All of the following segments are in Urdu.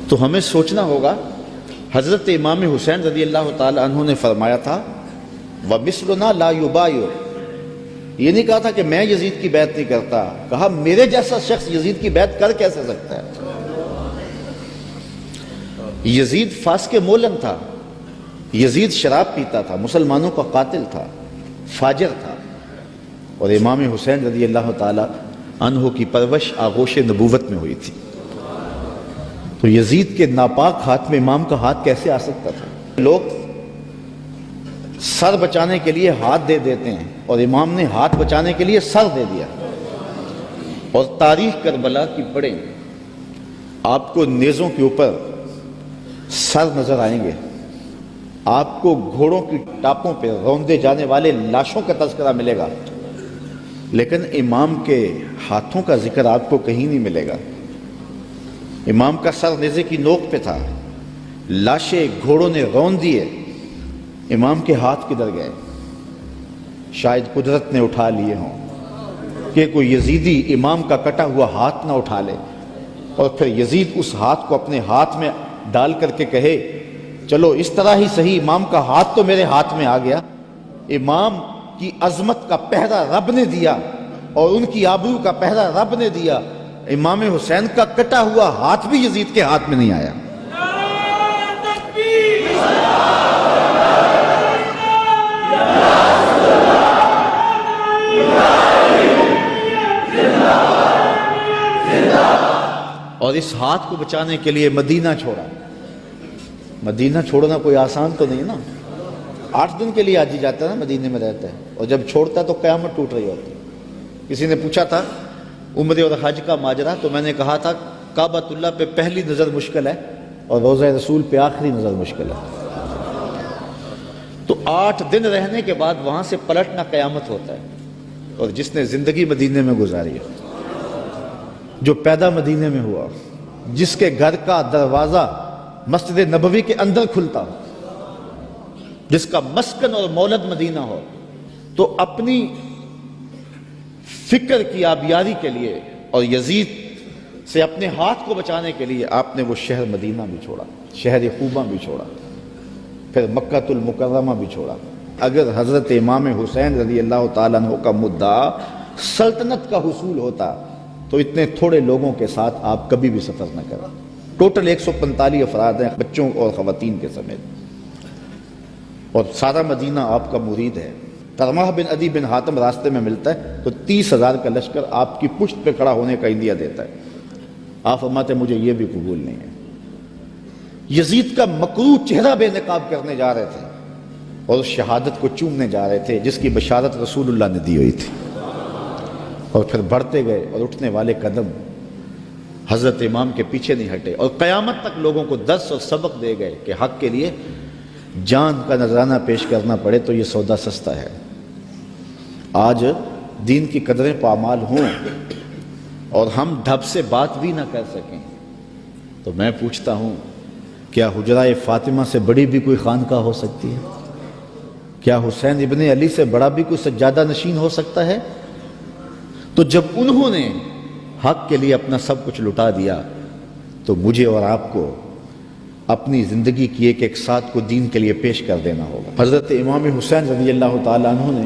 تو ہمیں سوچنا ہوگا، حضرت امام حسین رضی اللہ تعالی عنہ نے فرمایا تھا وَمِثْلُنَا لَا يُبَايِعُ، یہ نہیں کہا تھا کہ میں یزید کی بیعت نہیں کرتا، کہا میرے جیسا شخص یزید کی بیعت کر کیسے سکتا ہے۔ یزید فاسق مولن تھا، یزید شراب پیتا تھا، مسلمانوں کا قاتل تھا، فاجر تھا، اور امام حسین رضی اللہ تعالی عنہ کی پرورش آغوش نبوت میں ہوئی تھی۔ تو یزید کے ناپاک ہاتھ میں امام کا ہاتھ کیسے آ سکتا تھا؟ لوگ سر بچانے کے لیے ہاتھ دے دیتے ہیں، اور امام نے ہاتھ بچانے کے لیے سر دے دیا۔ اور تاریخ کربلا کی پڑھیں، آپ کو نیزوں کے اوپر سر نظر آئیں گے، آپ کو گھوڑوں کی ٹاپوں پہ روندے جانے والے لاشوں کا تذکرہ ملے گا، لیکن امام کے ہاتھوں کا ذکر آپ کو کہیں نہیں ملے گا۔ امام کا سر نیزے کی نوک پہ تھا، لاشیں گھوڑوں نے رون دیے، امام کے ہاتھ کدھر گئے؟ شاید قدرت نے اٹھا لیے ہوں کہ کوئی یزیدی امام کا کٹا ہوا ہاتھ نہ اٹھا لے، اور پھر یزید اس ہاتھ کو اپنے ہاتھ میں ڈال کر کے کہے چلو اس طرح ہی صحیح، امام کا ہاتھ تو میرے ہاتھ میں آ گیا۔ امام کی عظمت کا پہرا رب نے دیا، اور ان کی آبرو کا پہرا رب نے دیا۔ امام حسین کا کٹا ہوا ہاتھ بھی یزید کے ہاتھ میں نہیں آیا۔ اور اس ہاتھ کو بچانے کے لیے مدینہ چھوڑا۔ مدینہ چھوڑنا کوئی آسان تو نہیں نا، 8 دن کے لیے آج ہی جاتا ہے نا، مدینے میں رہتا ہے، اور جب چھوڑتا ہے تو قیامت ٹوٹ رہی ہوتی۔ کسی نے پوچھا تھا عمرے اور حج کا ماجرا، تو میں نے کہا تھا کعبۃ اللہ پہ پہلی نظر مشکل ہے اور روضہ رسول پہ آخری نظر مشکل ہے۔ تو 8 دن رہنے کے بعد وہاں سے پلٹنا قیامت ہوتا ہے۔ اور جس نے زندگی مدینے میں گزاری ہے، جو پیدا مدینے میں ہوا، جس کے گھر کا دروازہ مسجد نبوی کے اندر کھلتا ہو، جس کا مسکن اور مولد مدینہ ہو، تو اپنی فکر کی آبیاری کے لیے اور یزید سے اپنے ہاتھ کو بچانے کے لیے آپ نے وہ شہر مدینہ بھی چھوڑا، شہر خوبہ بھی چھوڑا، پھر مکہ المکرمہ بھی چھوڑا۔ اگر حضرت امام حسین رضی اللہ تعالیٰ عنہ کا مدعا سلطنت کا حصول ہوتا تو اتنے تھوڑے لوگوں کے ساتھ آپ کبھی بھی سفر نہ کریں۔ ٹوٹل 145 افراد ہیں، بچوں اور خواتین کے سمیت، اور سارا مدینہ آپ کا مرید ہے۔ طرمہ بن عدی بن حاتم راستے میں ملتا ہے تو 30,000 کا لشکر آپ کی پشت پہ کھڑا ہونے کا عندیہ دیتا ہے۔ آپ فرماتے مجھے یہ بھی قبول نہیں ہے۔ یزید کا مکروہ چہرہ بے نقاب کرنے جا رہے تھے اور اس شہادت کو چومنے جا رہے تھے جس کی بشارت رسول اللہ نے دی ہوئی تھی، اور پھر بڑھتے گئے اور اٹھنے والے قدم حضرت امام کے پیچھے نہیں ہٹے، اور قیامت تک لوگوں کو درس اور سبق دے گئے کہ حق کے لیے جان کا نذرانہ پیش کرنا پڑے تو یہ سودا سستا ہے۔ آج دین کی قدریں پامال ہوں اور ہم ڈھب سے بات بھی نہ کر سکیں، تو میں پوچھتا ہوں کیا حجرہ فاطمہ سے بڑی بھی کوئی خانقاہ ہو سکتی ہے؟ کیا حسین ابن علی سے بڑا بھی کوئی سجادہ نشین ہو سکتا ہے؟ تو جب انہوں نے حق کے لیے اپنا سب کچھ لٹا دیا تو مجھے اور آپ کو اپنی زندگی کی ایک ایک ساتھ کو دین کے لیے پیش کر دینا ہوگا۔ حضرت امام حسین رضی اللہ تعالیٰ عنہ نے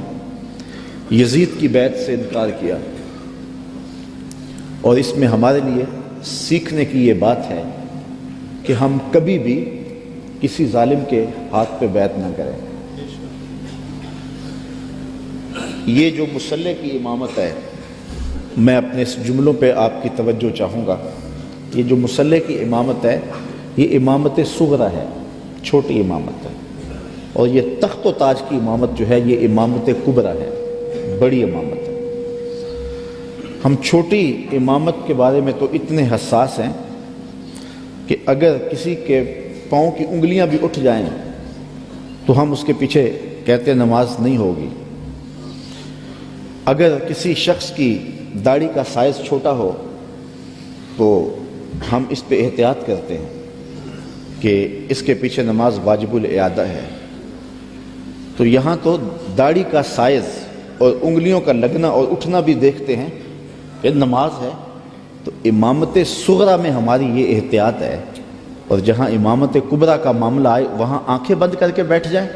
یزید کی بیعت سے انکار کیا، اور اس میں ہمارے لیے سیکھنے کی یہ بات ہے کہ ہم کبھی بھی کسی ظالم کے ہاتھ پہ بیعت نہ کریں۔ یہ جو مسلح کی امامت ہے، میں اپنے اس جملوں پہ آپ کی توجہ چاہوں گا۔ یہ جو مسلح کی امامت ہے یہ امامت صغرا ہے، چھوٹی امامت ہے، اور یہ تخت و تاج کی امامت جو ہے یہ امامت کبریٰ ہے، بڑی امامت ہے۔ ہم چھوٹی امامت کے بارے میں تو اتنے حساس ہیں کہ اگر کسی کے پاؤں کی انگلیاں بھی اٹھ جائیں تو ہم اس کے پیچھے کہتے نماز نہیں ہوگی۔ اگر کسی شخص کی داڑھی کا سائز چھوٹا ہو تو ہم اس پہ احتیاط کرتے ہیں کہ اس کے پیچھے نماز واجب الاعادہ ہے۔ تو یہاں تو داڑھی کا سائز اور انگلیوں کا لگنا اور اٹھنا بھی دیکھتے ہیں کہ نماز ہے۔ تو امامت صغرا میں ہماری یہ احتیاط ہے اور جہاں امامت کبریٰ کا معاملہ آئے وہاں آنکھیں بند کر کے بیٹھ جائیں؟